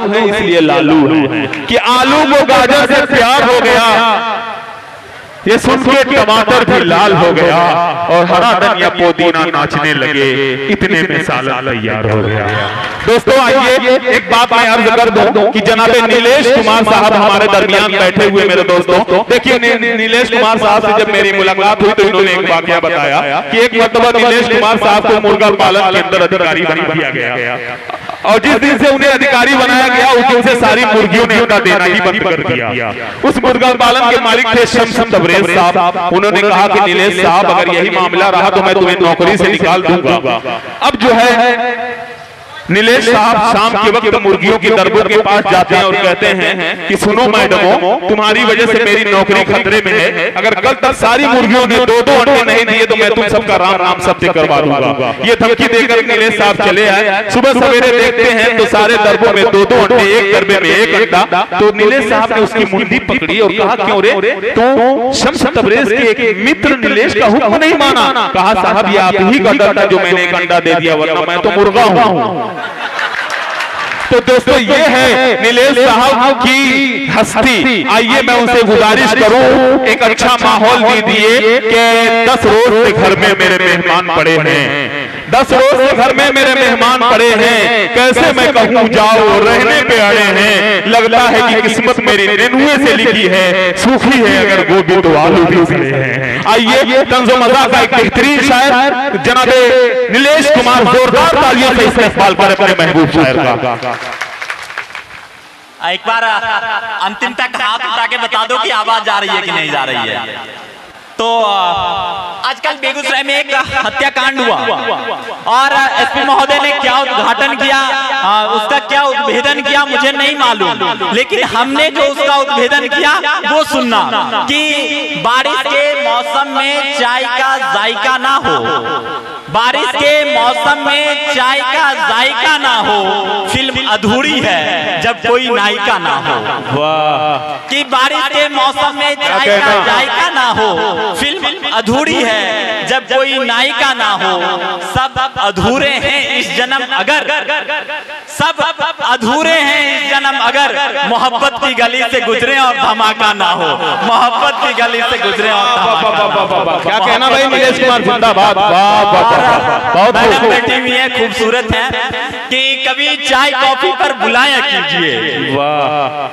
है इसलिए लालू है, कि आलू को गाजर से प्यार हो गया, ये सुन के टमाटर भी लाल हो गया और हरा धनिया पुदीना नाचने लगे, इतने में सालन तैयार हो गया। दोस्तों आइए एक बात मैं अर्ज कर दूं कि जनाबे नीलेश कुमार साहब हमारे दरमियान बैठे हुए मेरे दोस्तों, देखिए नीलेश कुमार साहब से जब मेरी मुलाकात हुई तो इन्होंने एक वाकया बताया कि एक मर्तबा नीलेश कुमार साहब को मुर्गा पालन के अंदर अधिकारी बना दिया गया और जिस दिन से उन्हें अधिकारी बनाया गया उस दिन से सारी मुर्गियों ने अंडा देना ही बंद कर दिया। उस मुर्गा पालन के मालिक थे शम्स तबरेज साहब। उन्होंने कहा कि नीलेश साहब अगर यही मामला रहा तो मैं तुम्हें नौकरी से निकाल दूंगा। अब जो है नीलेश साहब शाम के वक्त मुर्गियों की दरबों के पास जाते हैं और कहते हैं कि सुनो मैडमो, तुम्हारी वजह से मेरी नौकरी खतरे में है, अगर कल तक सारी मुर्गियों ने 2-2 अंडे नहीं दिए तो मैं तुम सबका राम नाम सत्य करवा दूंगा। ये धमकी देकर नीलेश साहब चले आए। सुबह सवेरे देखते हैं तो सारे दरबों में 2-2 अंडे, एक दरबे में एक अंडा। तो नीलेश साहब ने उसकी मुंडी पकड़ी और कहा क्यों रे, तो शम्स तबरेज के एक मित्र नीलेश का हुक्म नहीं माना। कहा साहब ये आप ही का डर था जो मैंने एक अंडा दे दिया, वरना मैं तो मुर्गा हूं। तो दोस्तों ये है नीलेश साहब की हस्ती। आइए मैं उनसे गुजारिश करूं एक अच्छा माहौल दीजिए कि 10 रोज से घर में मेरे मेहमान पड़े हैं, 10 रोज से घर में मेरे मेहमान पड़े हैं, कैसे मैं कहूँ जाओ रहने पे अड़े हैं, लगता है कि किस्मत मेरी नेनुए से लिखी है, सूखी है अगर गोभी तो आलू भी सड़े हैं। आइए तंज़ो मज़ाक़ का एक बेहतरीन शायर जनाबे नीलेश कुमार जोरदार तालियों से इस्तेमाल करें अपने महबूब शायर का। एक बार अंतिम तक हाथ उठा के बता दो कि आवाज जा रही है कि नहीं जा रही है। तो आजकल बेगूसराय में एक हत्याकांड हुआ और एसपी महोदय ने क्या उद्घाटन किया, उसका क्या उद्भेदन किया मुझे नहीं मालूम, लेकिन हमने जो उसका उद्भेदन किया वो सुनना कि बारिश के मौसम में चाय का जायका ना हो, बारिश के मौसम में चाय का जायका ना हो, फिल्म अधूरी है जब कोई नायिका ना हो। कि बारिश के मौसम में चाय का जायका ना हो, फिल्म अधूरी है जब कोई नायिका ना हो, सब अधूरे हैं इस जन्म अगर, सब अधूरे हैं इस जन्म अगर मोहब्बत की गली से गुजरे और धमाका ना हो, मोहब्बत की गली से गुजरे और धमाका। क्या कहना भाई नीलेश कुमार जिंदाबाद। बहुत बैठी हुई है, खूबसूरत है कि कभी चाय कॉफी पर बुलाया कीजिए,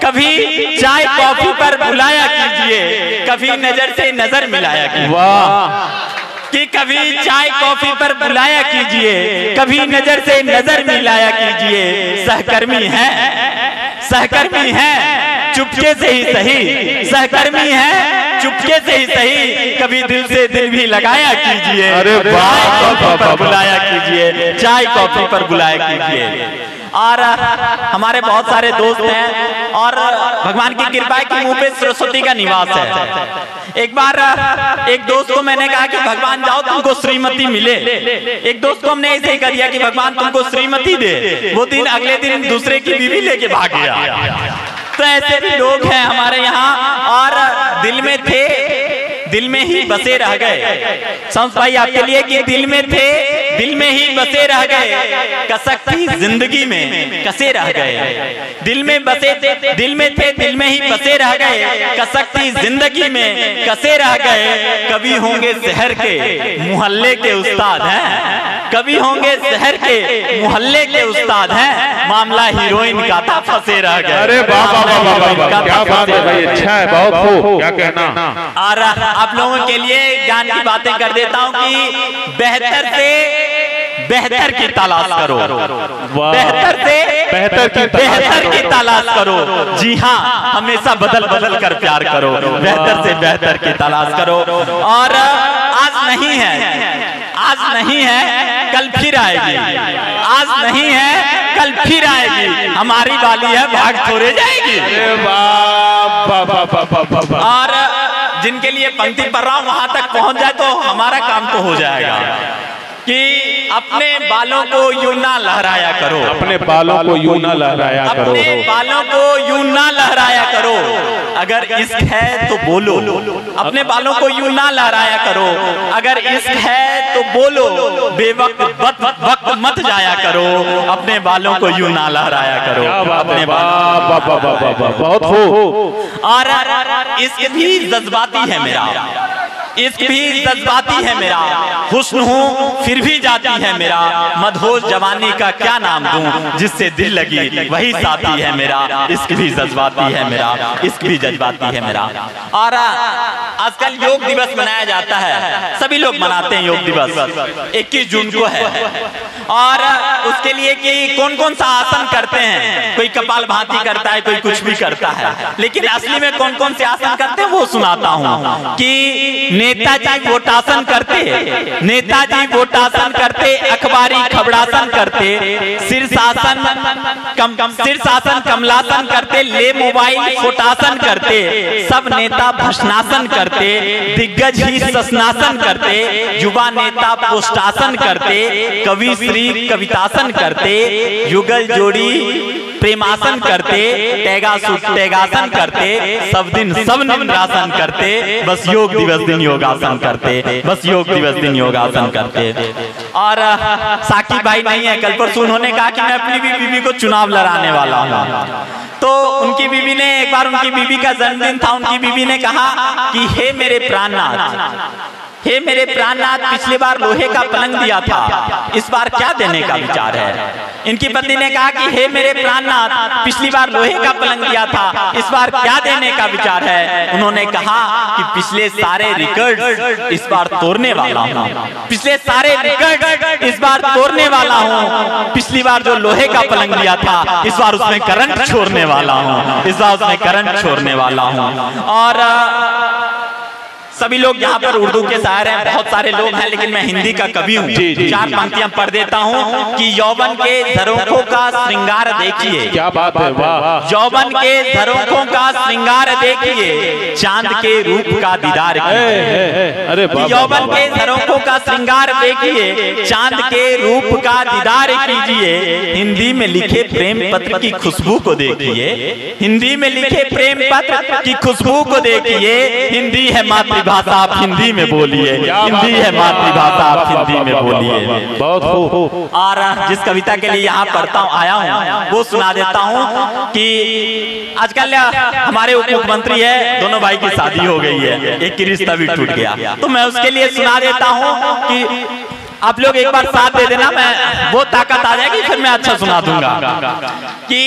कभी चाय कॉफी पर बुलाया कीजिए, कभी नजर से नजर मिलाया कीजिए, कि कभी चाय कॉफी पर बुलाया कीजिए, कभी नजर से नजर मिलाया कीजिए। सहकर्मी है, सहकर्मी है चुपके से ही सही, सहकर्मी है चुपके से ही सही, कभी दिल से दिल भी लगाया कीजिए। अरे चाय कॉफी पर बुलाया कीजिए, चाय कॉफी पर बुलाया कीजिए। और हमारे बहुत सारे दोस्त हैं और भगवान की कृपा है कि मुंह पे सरस्वती का निवास है। एक बार एक दोस्त को मैंने कहा कि भगवान जाओ तुमको श्रीमती मिले, एक दोस्त को हमने ऐसे ही कर दिया कि भगवान तुमको श्रीमती दे, वो दिन अगले दिन दूसरे की बीवी लेके भाग गया। तो ऐसे भी लोग हैं हमारे यहाँ और दिल में थे, दिल में ही बसे रह गए। शम्स भाई आपके लिए कि दिल में थे, दिल में ही बसे रह गए, कसकती जिंदगी में कसे रह गए। दिल में बसे थे, दिल में थे, दिल में ही बसे रह गए, कसकती जिंदगी में कसे रह गए। कभी होंगे शहर के मोहल्ले के उस्ताद हैं, कभी होंगे शहर के मोहल्ले के उस्ताद हैं, मामला हीरोइन का था फंसे रह गए। अरे वाह वाह वाह, क्या बात है भाई, अच्छा है, बहुत खूब। क्या कहना। और आप लोगों के लिए ज्ञान की बातें कर देता हूँ कि बेहतर से बेहतर की तलाश करो, बेहतर से बेहतर की तलाश करो। जी हाँ, हमेशा बदल बदल कर प्यार करो, बेहतर से बेहतर की तलाश करो। और आज नहीं है, आज नहीं है कल फिर आएगी, आज नहीं है कल फिर आएगी, हमारी बाली है भाग छोड़े जाएगी। और जिनके लिए पंक्ति पढ़ रहा हूं वहां तक पहुंच जाए तो हमारा काम तो हो जाएगा। कि अपने बालों को यूं ना लहराया करो, अपने बालों को यूं ना लहराया करो, अपने बालों को यूं ना लहराया करो, अगर इश्क है तो बोलो, अपने बालों को यूं ना लहराया करो, अगर इश्क है तो बोलो, बेवक्त वक्त मत जाया करो, अपने बालों को यूं ना लहराया करो, अपने बहुत हो। और इश्क भी जज्बाती है मेरा, इश्क भी जज्बाती है मेरा, हुस्न हूँ फिर भी जाती है मेरा, मदहोश जवानी का क्या नाम दूं, जिससे दिल लगी वही साथी है मेरा, इश्क भी जज्बाती है मेरा, इश्क भी जज्बाती है मेरा। और आजकल योग दिवस मनाया जाता है, सभी लोग मनाते हैं योग दिवस, 21 जून को है, और उसके लिए कि कौन कौन सा आसन करते हैं, कोई कपालभाति करता है, कोई कुछ भी करता है, लेकिन असली में कौन कौन से आसन करते हैं वो सुनाता हूँ। कि नेताजी वोटासन करते, नेताजी वोटासन करते, अखबारी खबड़ासन करते, शीर्षासन कमलासन करते, ले मोबाइल फोटासन करते, सब नेता भस्नासन करते, दिग्गज ही ससनासन करते, युवा नेता पोस्टासन करते, कवि श्री कवितासन करते, युगल जोड़ी प्रेमासन करते, तेगासन करते, सब दिन सब निंद्रासन करते, बस योग दिवस दिन योगासन करते, बस योग दिवस दिन योगासन करते। और साकी भाई नहीं है, कल परसों उन्होंने कहा कि मैं अपनी बीवी को चुनाव लड़ाने वाला हूँ, तो उनकी बीवी ने, एक बार उनकी बीवी का जन्मदिन था, उनकी बीवी ने कहा कि हे मेरे प्राणनाथ, हे मेरे प्राणनाथ, पिछली बार लोहे का पलंग दिया था, इस बार क्या देने का विचार है। इनकी पत्नी ने कहा कि हे मेरे प्राणनाथ, पिछली बार लोहे का पलंग दिया था, इस बार क्या देने का विचार है। उन्होंने कहा कि पिछले सारे रिकॉर्ड इस बार तोड़ने वाला हूँ, पिछले सारे रिकॉर्ड इस बार तोड़ने वाला हूँ, पिछली बार जो लोहे का पलंग दिया था, इस बार उसमें करंट छोड़ने वाला हूँ, इस बार उसमें करंट छोड़ने वाला हूँ। और सभी लोग यहाँ पर उर्दू के शायर हैं, बहुत सारे लोग हैं, लेकिन मैं हिंदी का कवि हूँ, चार पंक्तियां पढ़ देता हूँ। कि यौवन के झरोखों का श्रृंगार देखिए, क्या बात है, वाह। यौवन के झरोखों का श्रृंगार देखिए, चांद के रूप का दीदार कीजिए। अरे यौवन के झरोखों का श्रृंगार देखिए, चांद के रूप का दीदार कीजिए, हिंदी में लिखे प्रेम पत्र की खुशबू को देखिए, हिंदी में लिखे प्रेम पत्र की खुशबू को देखिए, हिंदी है मातृभाषा आप हिंदी में बोलिए, हिंदी है मातृभाषा आप हिंदी में बोलिए। बहुत हो। और जिस कविता के लिए यहाँ पढ़ता हूँ आया हूँ वो सुना देता हूँ। कि आजकल हमारे उप मुख्यमंत्री है, दोनों भाई की शादी हो गई है, एक की रिश्ता भी टूट गया, तो मैं उसके लिए सुना देता हूँ कि आप लोग एक बार साथ दे देना, मैं वो ताकत आ जाएगी, फिर मैं अच्छा सुना दूंगा। कि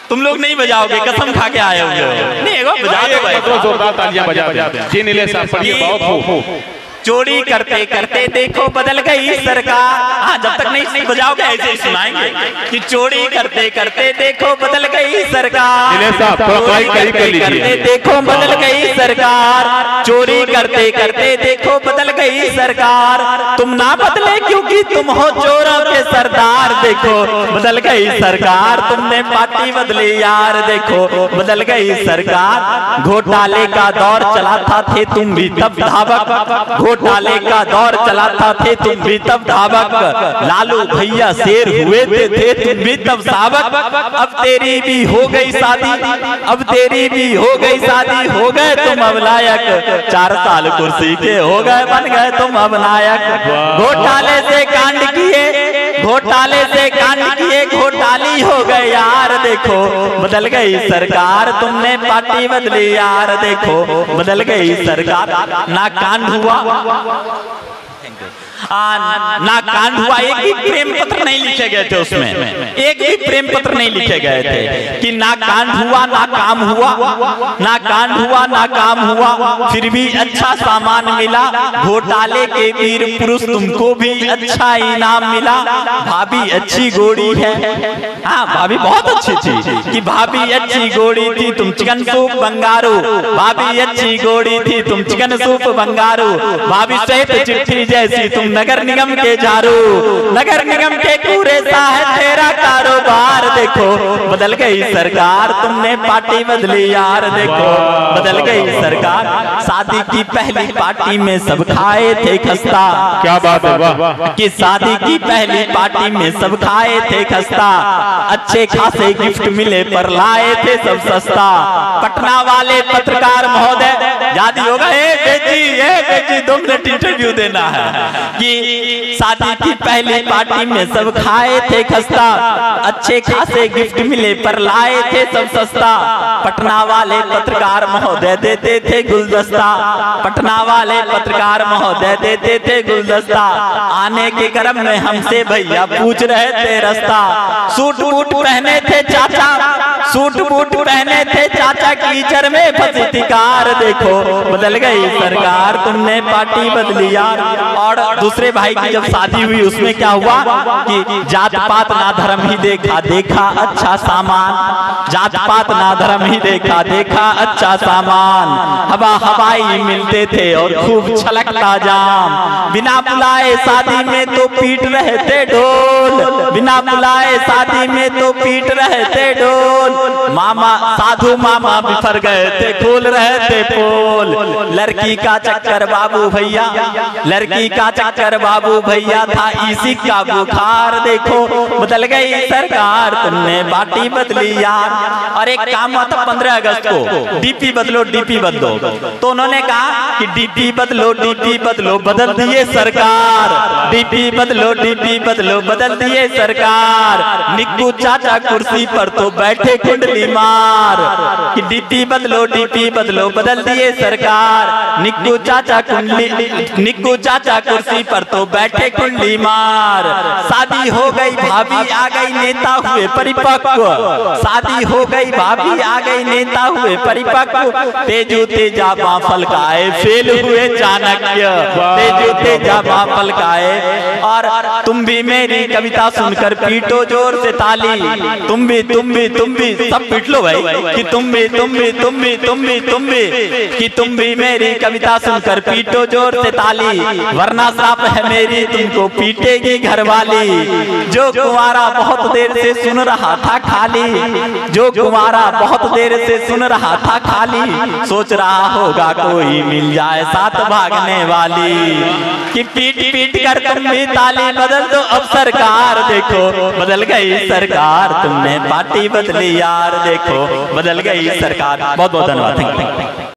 तुम लोग नहीं बजाओगे, कसम खा के आए होगे, नहीं एक बार बजा दो भाई, जोरदार तालियां बजा दो। जी नीले साहब पढ़िए, बहुत हो। चोरी करते करते देखो बदल गई सरकार, हाँ जब तक नहीं बजाओगे ऐसे ही सुनाएंगे। कि चोरी करते करते देखो बदल गई सरकार, चोरी करते करते देखो बदल गई सरकार, चोरी करते करते देखो बदल गई सरकार, तुम ना बदले क्योंकि तुम हो चोरों के सरदार, देखो बदल गई सरकार, तुमने पार्टी बदली यार, देखो बदल गई सरकार। घोटाले का दौर चला था, थे तुम भी तब धावक, घोटाले का दौर चला था, थे तुम भी तब धावक, लालू भैया शेर हुए थे तुम भी तब सावक, अब तेरी भी हो गई शादी, अब तेरी भी हो गई शादी, हो गए तुम अब लायक, 4 साल कुर्सी के हो गए, बन गए तुम अब नायक। घोटाले से कांड किए, घोटाले से कांड किए, घोटाली हो गए यार, देखो बदल गई सरकार, तुमने पार्टी बदली यार, देखो बदल गई सरकार। ना कांड हुआ, ना कांड हुआ, एक भी प्रेम पत्र नहीं लिखे गए थे उसमें, एक भी प्रेम पत्र नहीं लिखे गए थे। कि ना कांड हुआ ना काम हुआ, ना कांड हुआ ना काम हुआ, फिर भी अच्छा सामान मिला, घोटाले के वीर पुरुष तुमको भी अच्छा इनाम मिला, भाभी अच्छी गोरी है, हाँ भाभी बहुत अच्छी थी, कि भाभी अच्छी गोरी थी तुम चिकन सूप बंगारू, भाभी अच्छी गोरी थी तुम चिकन सूप बंगारू, भाभी सहित चिट्ठी जैसी तुम नगर निगम के झाड़ू, नगर निगम के कूड़े सा है तेरा कारोबार। देखो बदल गई सरकार, तुमने पार्टी बदली यार। देखो बदल गई सरकार, शादी की पहली पार्टी में सब खाए थे खस्ता। क्या बात है, वाह। कि शादी की पहली पार्टी में सब खाए थे खस्ता, अच्छे खासे गिफ्ट मिले पर लाए थे सब सस्ता। पटना वाले पत्रकार महोदय, याद ही होगा, बेटी 2 मिनट इंटरव्यू देना है। कि शादी की पहली पार्टी में सब खाए थे खस्ता, अच्छे खासे गिफ्ट मिले पर लाए थे सब सस्ता। पटना वाले पत्रकार महोदय देते थे गुलदस्ता, पटना वाले पत्रकार महोदय देते थे गुलदस्ता। आने के क्रम में हमसे भैया पूछ रहे थे रास्ता। सूट बूट पहने थे चाचा, सूट बूट पहने थे चाचा, कीचड़ में फंसी थी कार। देखो बदल गई सरकार, तुमने पार्टी बदली यार। और दूसरे भाई की जब शादी हुई उसमें क्या हुआ कि जात पात ना धर्म ही देखा, देखा अच्छा सामान। जात पात ना धर्म ही देखा, देखा अच्छा सामान। हवा हवाई मिलते थे और खूब छलकता जाम। बिना बुलाए शादी में तो पीट रहे थे ढोल, बिना बुलाए शादी में तो पीट रहे थे ढोल। मामा साधु मामा बिफर गए थे, खोल रहे थे पोल। लड़की का चक्कर बाबू भैया, लड़की का चक्कर बाबू भैया था इसी का बुखार। देखो बदल गई सरकार, तुमने पार्टी बदली यार। और एक काम हुआ था 15 अगस्त को, डीपी बदलो डीपी बदलो। तो उन्होंने कहा कि डीपी बदलो डीपी बदलो, बदल दिए सरकार। डीपी बदलो डीपी बदलो, बदल दिए सरकार। निक्कू चाचा कुर्सी पर तो बैठे कुंडली मार। कि डीपी बदलो डीपी बदलो, बदल दिए सरकार। निक्कू चाचा निक्कू चाचा कुर्सी पर तो बैठे कुंडली मार। शादी हो गई भाभी आ गई नेता हुए परिपक्व, शादी हो गई भाभी आ गई नेता हुए परिपक्व। तेजू तेजा बाफल काए फेल हुए चाणक्य, तेजू तेजा बाफल काए। और तुम भी मेरी कविता सुनकर पीटो जोर से ताली, तुम भी सब पीट लो भाई। कि तुम भी कि तुम भी मेरी कविता सुनकर पीटो जोर से ताली, वरना श्राप है मेरी तुमको पीटेगी घरवाली। जो कुंवारा बहुत देर से सुन रहा था खाली, जो कुंवारा बहुत देर से सुन रहा था खाली, सोच रहा होगा कोई मिल जाए साथ भागने वाली। कि पीट पीट कर तुम भी ताली बदल दो अब सरकार। देखो बदल गई सरकार, तुमने पार्टी बदली यार। देखो बदल गई सरकार। बहुत बहुत धन्यवाद।